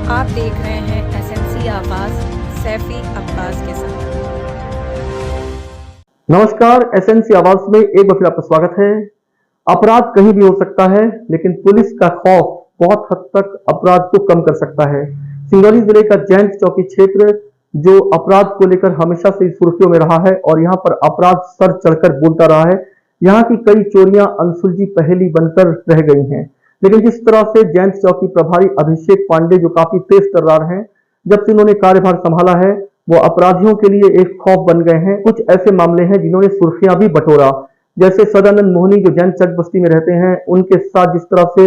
आप देख रहे हैं एसएनसी आवाज सैफी अब्बास के साथ। नमस्कार, एसएनसी आवाज में एक बार फिर आपका स्वागत है। अपराध कहीं भी हो सकता है, लेकिन पुलिस का खौफ बहुत हद तक अपराध को कम कर सकता है। सिंगरौली जिले का जैंत चौकी क्षेत्र जो अपराध को लेकर हमेशा से सुर्खियों में रहा है और यहाँ पर अपराध सर चढ़कर बोलता रहा है। यहाँ की कई चोरियां अनसुलझी पहेली बनकर रह गई हैं, लेकिन जिस तरह से जैंत चौकी प्रभारी अभिषेक पांडे जो काफी तेज तर्रार हैं, जब से उन्होंने कार्यभार संभाला है वो अपराधियों के लिए एक खौफ बन गए हैं। कुछ ऐसे मामले हैं जिन्होंने सुर्खियां भी बटोरा, जैसे सदानंद मोहनी जो जैन चक बस्ती में रहते हैं, उनके साथ जिस तरह से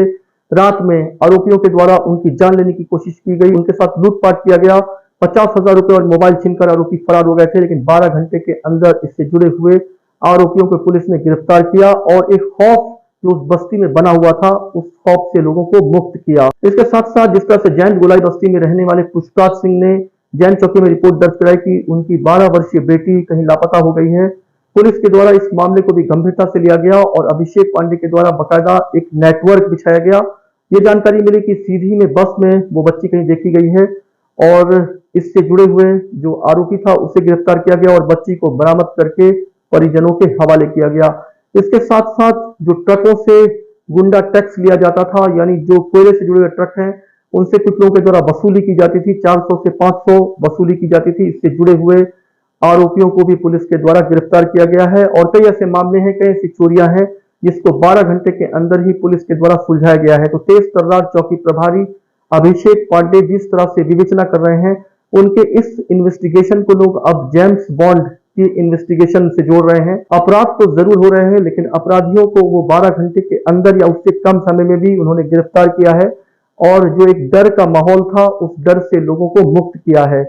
रात में आरोपियों के द्वारा उनकी जान लेने की कोशिश की गई, उनके साथ लूटपाट किया गया, 50,000 रुपए और मोबाइल छीनकर आरोपी फरार हो गए थे, लेकिन 12 घंटे के अंदर इससे जुड़े हुए आरोपियों को पुलिस ने गिरफ्तार किया और एक खौफ जो उस बस्ती में बना हुआ था उस खौफ से लोगों को मुक्त किया। इसके साथ साथ जिस तरह से जैन गोलाई बस्ती में रहने वाले पुष्पराज सिंह ने जैन चौकी में रिपोर्ट दर्ज कराई कि उनकी 12 वर्षीय बेटी कहीं लापता हो गई है, पुलिस के द्वारा इस मामले को भी गंभीरता से लिया गया और अभिषेक पांडे के द्वारा बाकायदा एक नेटवर्क बिछाया गया। ये जानकारी मिली कि सीधी में बस में वो बच्ची कहीं देखी गई है और इससे जुड़े हुए जो आरोपी था उसे गिरफ्तार किया गया और बच्ची को बरामद करके परिजनों के हवाले किया गया। इसके साथ साथ जो ट्रकों से गुंडा टैक्स लिया जाता था, यानी जो कोयले से जुड़े हुए ट्रक हैं उनसे कुछ लोगों के द्वारा वसूली की जाती थी, 400 से 500 वसूली की जाती थी। इससे जुड़े हुए आरोपियों को भी पुलिस के द्वारा गिरफ्तार किया गया है और कई ऐसे मामले हैं, कई ऐसी चोरियां हैं जिसको 12 घंटे के अंदर ही पुलिस के द्वारा सुलझाया गया है। तो तेज तर्रार चौकी प्रभारी अभिषेक पांडे जिस तरह से विवेचना कर रहे हैं, उनके इस इन्वेस्टिगेशन को लोग अब जेम्स बॉन्ड की इन्वेस्टिगेशन से जोड़ रहे हैं। अपराध तो जरूर हो रहे हैं, लेकिन अपराधियों को वो 12 घंटे के अंदर या उससे कम समय में भी उन्होंने गिरफ्तार किया है और जो एक डर का माहौल था उस डर से लोगों को मुक्त किया है।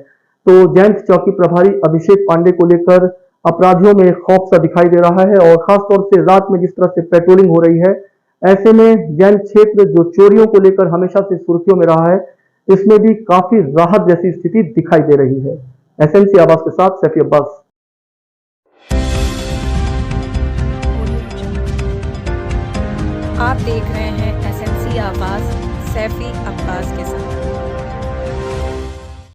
तो जैंत चौकी प्रभारी अभिषेक पांडे को लेकर अपराधियों में खौफ सा दिखाई दे रहा है और खासतौर से रात में जिस तरह से पेट्रोलिंग हो रही है, ऐसे में जैंत क्षेत्र जो चोरियों को लेकर हमेशा से सुर्खियों में रहा है, इसमें भी काफी राहत जैसी स्थिति दिखाई दे रही है। एसएनसी आवाज के साथ सैफी अब्बास। आप देख रहे हैं एसएनसी आवाज सैफी अब्बास के साथ।